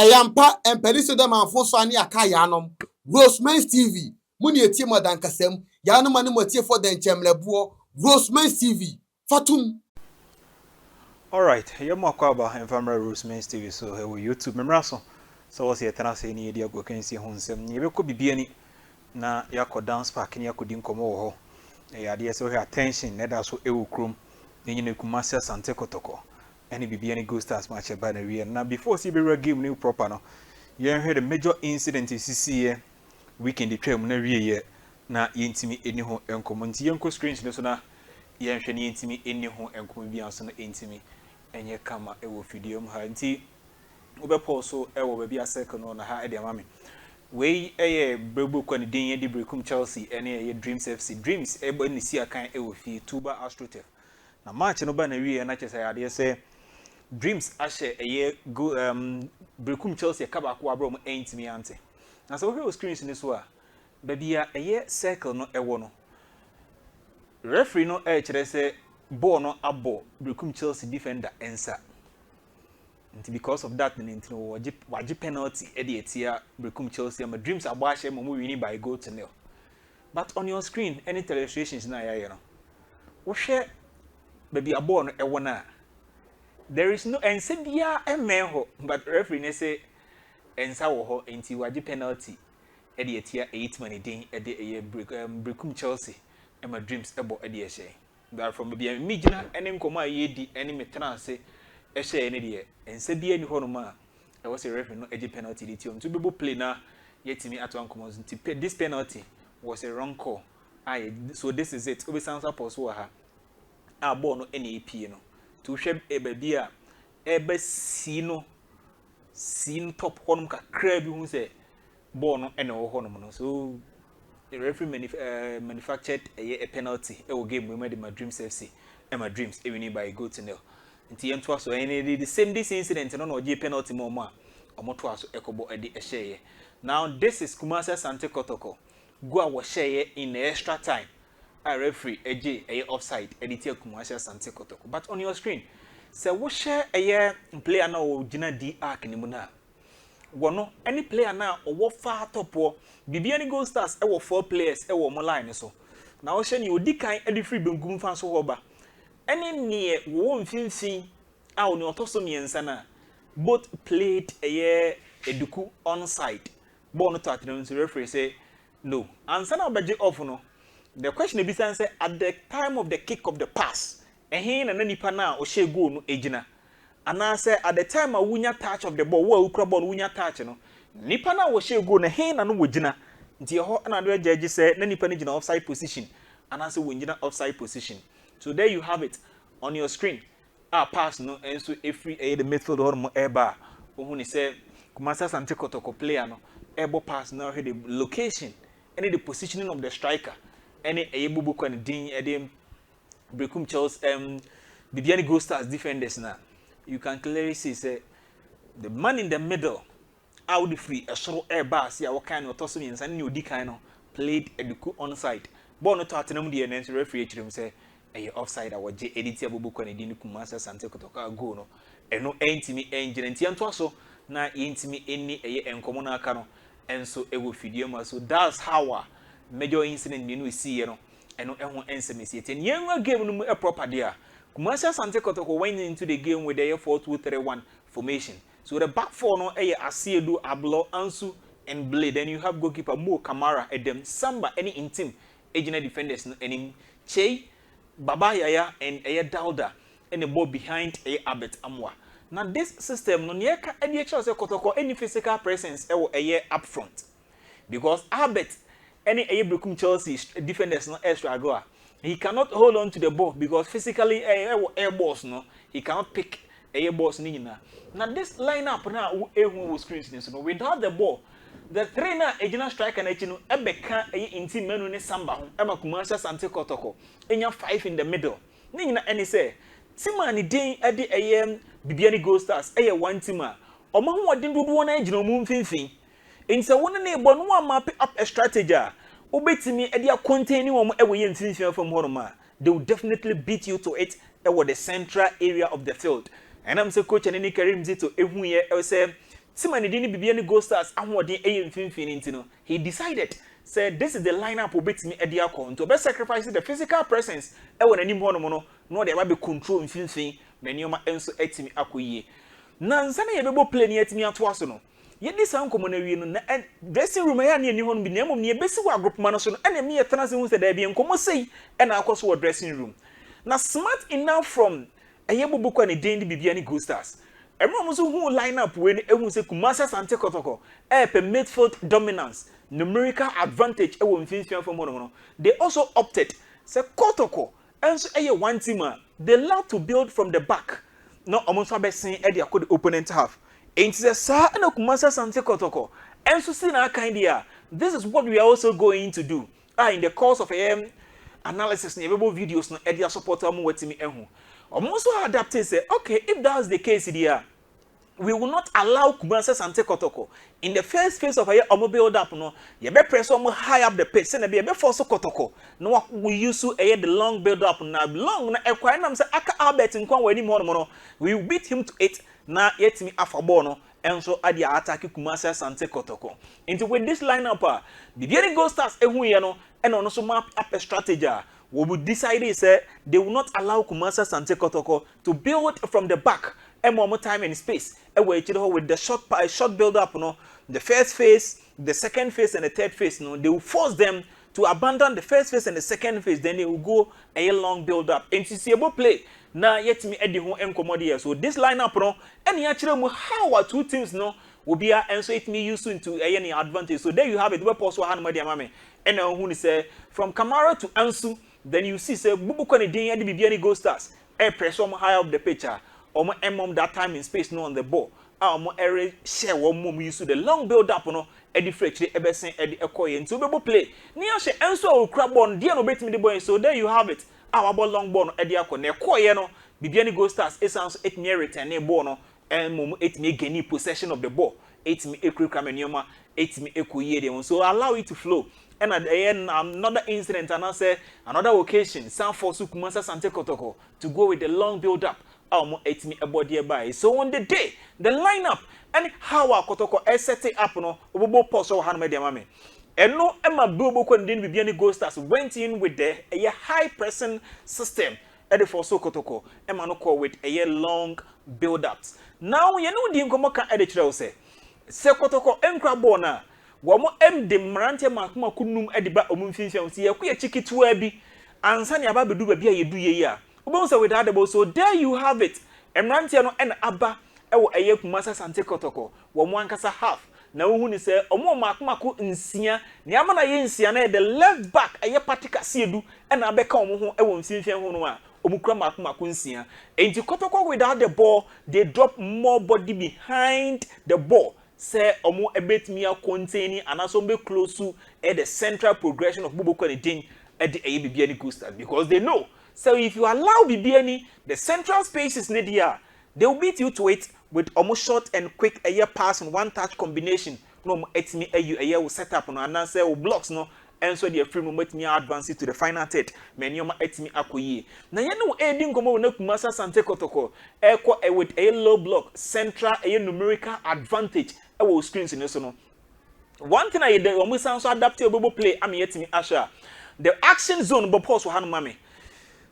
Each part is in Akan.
Eyampa emperiso dem anfoso ani aka yanom. Rosemens TV. Muni etie modan kasem. Yanom ani motie for den chemlebuo. Rosemens TV. Fatum. All right, you're more about Infirmary ROSEMENS TV, so here we YouTube. Memraso, so what's your tenor saying? You're going to see Honsem. You could be Bibiani na yako dance park and you could incomo. A idea so her attention, net as so ewu crum, then you could master Asante Kotoko. Any Bibiani go stars match by the rear. Now, before CB game new proper, no, you heard a major incident in CCA weekend the train na rear. Na yintimi eni ho enkomo nti yenko screens no so na yenhwe ne yintimi eni ho enkomo bi anso no entimi enye kama ewo video mu ha nti obepo so ewo ba bi asek no na ha e de mame we eye brebu kwa ne din ye di brekum Chelsea ene eye Dreams FC Dreams ebo ni si akan ewo fi Tuba Astrotef na match no ba na wie na chese ade se Dreams ahye eye brekum Chelsea kaba kwa abro mu entimi ante na so we screens ni so a baby a circle no ewo no referee no kire say ball no abo brekum Chelsea defender ensa nti because of that nti no waji penalty e de etia brekum Chelsea ama Dreams abo ahye mo winning by goal to nil. But on your screen any illustrations na ya no wo hwe baby a ball no ewo na there is no ensa bia emenho but referee ne say ensa wo ho nti waji penalty edi etia 8 man din edi eye brekum Chelsea ema Dreams ebo edi ehye that from bia mi gina ene nkoma yedi ene metena ase ehye ene de ense bia ni hono ma e was a referee no edi penalty di tiom to bebo play na yetimi atwa nkomo nti this penalty was a wrong call so this is it obi sansa poso ha a ball no ene epie no to hwe e ba bia e ba si top hono ka kra bi hu se ball no ene wo hono no so the referee manufactured a penalty e wo game we made my Dreams FC and my Dreams e winning by goal to nil nti ento aso ene the same this incident no no penalty mo mo a omoto aso ekobo e de ehye now this is Asante Kotoko go a wo share in the extra time a referee eje offside edit Asante Kotoko but on your screen say wo share player na wo gina di arc ni mu na wono any player na owo far top Bibiani Gold Stars e wo 4 players e wo mo line so na wo hye ni odi kan e de free bengum fa so ho ba any ne wo mfinfin a oni otoso miensa na both played eduku onside ball no to atene so referee say no answer na obeje off no the question be say at the time of the kick of the pass ehin na nipa na o hye goal no ejina and I say at the time a wunya touch of the ball, wo ukra ball wunya touch no. Nipa na wo share go na hen na no wogina. Nti ho na do judge say na nipa ni gina offside position. And I say wogina offside position. So there you have it on your screen. Pass no enso every the midfield or mo eba. Ohu ni say Asante Kotoko player no ebo pass now the location any the positioning of the striker. Any ebubu kwa ni din e brekum Chelsea Bibiani Gold Stars defenders na. You can clearly see say the man in the middle out the free a sort air bar see what kind of tossing and new di kind of played eduku onside ball no to atenum the and referee him say offside our J edit abubu kwa ni Asante Kotoko go no eno entimi engine nti anto aso na entimi eni enkomo na aka no enso ewo fidie ma so that's how major incident ni no see no eno ehun ensemesi ete nyenwa game no mu a proper there Asante Kotoko went into the game with the 4-2-3-1 formation. So the back four no Asiedu, Ablo, Ansu, and Blade. Then you have goalkeeper Mo Kamara, Edem, Samba, any in team, agent defenders, any Che, Baba Yaya, and Dauda, and the ball behind Abbott Amwa. Now this system no nyeka any Asante Kotoko any physical presence up front. Because Abbott any brekum Chelsea defenders no extra goal. He cannot hold on to the ball because physically air balls no he cannot pick air balls ni na. Now this lineup now who screens so without the ball the trainer ejina striker na chino ebeka inti menu ne samba ho ema Asante Kotoko enya 5 in the middle ni nyina any say tima ni den ade Bibiani Gold Stars one team a omo ho odin dodo na ejina mu mfinfin ense won na ebo no wa map up a strategy obetimi edia contain wom ewoye mfinfin from horoma they will definitely beat you to it ewo the central area of the field and I'm say coach and any Karim Zito ehuye say Simani dini Bibiani Go Stars ahwode mfimfini ntino. He decided said this is the lineup obetimi ediako nto be sacrifice the physical presence e wona nim hono no no de be control mfimfini menioma enso etimi akoyie. Na nsa na yebebo play ni etimi ato aso no. Ye di san komo na wie no na dressing room ya na eni hono bi na emom ne ebesi wa group man so no ena me ye tena se hu se da bi enkomo sei ena akoso wo dressing room. Na smart enough from ayebobo kwa ne den Bibiani Go Stars. Everyone who line up when everyone say Kumasi Asante Kotoko, midfield dominance, numerical advantage. They also opted say Kotoko, and so one teamer. They love to build from the back. No, almost have seen Eddie could opponent have. Ain't the sir and Kumasi Asante Kotoko, and so see that kind of. This is what we are also going to do. In the course of analysis, never videos no Eddie supporter mu wetimi ehu. Almost adapted say, okay, if that's the case here, we will not allow Kumasi Asante Kotoko in the first phase of a build up. No, you be press high up the pitch, send a be force Kotoko. No, we use to the long build up now. Long na equine say Aka Albert in Kwan any more. We beat him to 8 na yet me afabono and so at the attack Kumasi Asante Kotoko. Into with this lineup, Bibiani Go Stars and also map up a strategy. We will decide say they will not allow Kumasi Asante Kotoko to build from the back. And more time and space. With the short build up, the first phase, the second phase, and the third phase. They will force them to abandon the first phase and the second phase. Then they will go a long build up. And to see able play now, yet me Eddie who encommodate. So this lineup, and actually how our two teams will be and so it me used into any advantage. So there you have it. We post one mame. And now who say from Kamara to Ansu, then you see say Bubu Kone Ding the Bibiani Go Stars. Press high up the picture. Omo emom that time in space no on the ball. Omo ere share one mom use the long build up no Eddie Fletch ebesen Eddie Ekoye into bebo play. Ni ahye enso o crab on dia no betimi the boy so there you have it. Our ball long ball no Eddie Akone Ekoye no Bibiani Go Stars esanso etimi return ball no and mom etimi geni possession of the ball. Etimi ekru kamenyoma etimi ekoye dem so allow it to flow. And at the end, another incident and I say another occasion, San Forsu Kumasi Asante Kotoko to go with the long build up. Etimi ebody by. So on the day, the lineup and how our Kotoko set it up no obo post or hand media mame. And no Emma Bobo Kondin Bibiani Go Stars went in with a high pressing system. Ede for so Kotoko Emma no call with a long build ups. Now you know the inkomoka edit say. Se Kotoko enkra bona. Wamo de marante makuma kunum ediba omumfinfia si yakuya chikitu abi ansani aba bedu ba bia yedu ye ya ubonsa with adabo so there you have it emrante no en aba ewo eye Kumasi Asante Kotoko wamo ankasa half na wo huni se omo makuma ko nsia ne ama na ye nsia na the left back eye patika siedu en abeka omo ho ewo mfinfia ho no a omukura makuma ko nsia enti Kotoko without the ball they drop more body behind the ball. Say omo ebetimi a containing and also be close to the central progression of Bubu Kone at the Bibiani Go Stars because they know. So if you allow Bibiani the central spaces near, they will beat you to it with almost short and quick pass and one touch combination. No etimi will set up and answer or blocks no and so the free moment me advance to the final third. Manyoma etimi akoyi. Na yenu edin komo na Kumasi Asante Kotoko with a low block central numerical advantage. Our screens in this no. One thing I did when we sound so adaptive play, I'm yet me Asha. The action zone but pause for mame.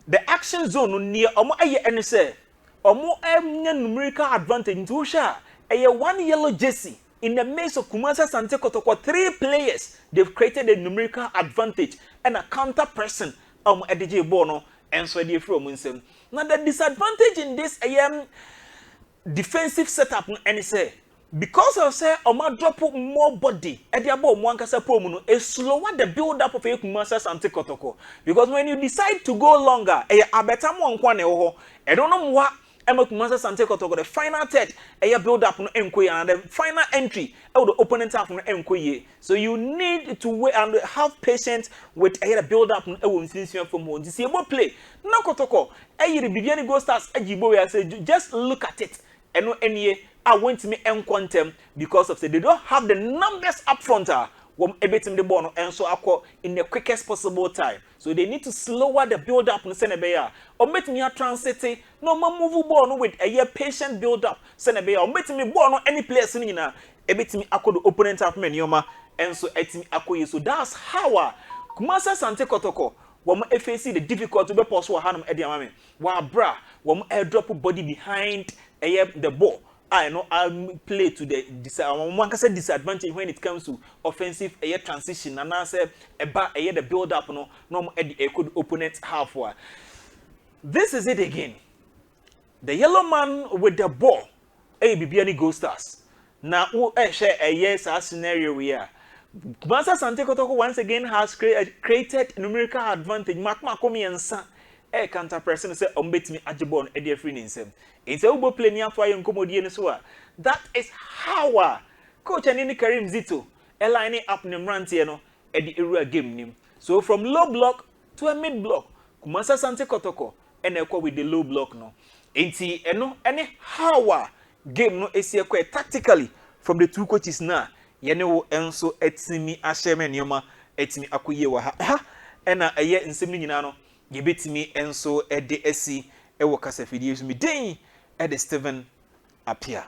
The action zone near omo aye any say omo numerical advantage into sha one yellow jersey in the midst of Kumasi Asante Kotoko 3 players they've created a numerical advantage and a counter person edj bono and so they from insem. Now the disadvantage in this defensive setup and say because of say Oma drop more body at the above one kasa pomuno is slower the build up of a Kumasi Asante Kotoko because when you decide to go longer a better one kwane ho I don't know what Kumasi Asante Kotoko the final third build up no enkoye and the final entry the opponent half no enkoye so you need to wait and have patience with the build up no mfinfia from home to see about play na Kotoko Bibiani Go Stars ajibo we say just look at it and no any I went to me and quantum because of say they don't have the numbers up front wom ebetim the ball no enso akọ in the quickest possible time. So they need to slower the build up no se na be ya. Or metimi a transit no ma move ball no with a year patient build up se na be ya. Or metimi ball no any place ni na ebetimi akọ the opponent half man yoma enso etimi akọ so that's how Kumasa Asante Kotoko wom FAC the difficult to be possible hanum e dia mame wa bra wom airdrop body behind the ball. I know I'll play to the disadvantage when it comes to offensive transition and I say about the build up no a good opponent half. This is it again. The yellow man with the ball, Bibiani Go Stars. Now who share a yes scenario we are. Asante Kotoko once again has created numerical advantage. Mark Makomi and San counter person say ombetimi ajibon e dey free nsem. It's a ubo play near fire nkomodie ni so a. That is how coach Anini Karim Zito line up ne mrantie no e dey area game nim. So from low block to a mid block, Kumasa Asante Kotoko and ekwa with the low block no. Enti eno any how game no esi ekwa tactically from the two coaches na yene wo enso etimi ahyeme nioma etimi akoye wa ha ena eye nsem ni nyina no yebetimi enso ede asi ewo kasafidie so mi den ede Steven Apia.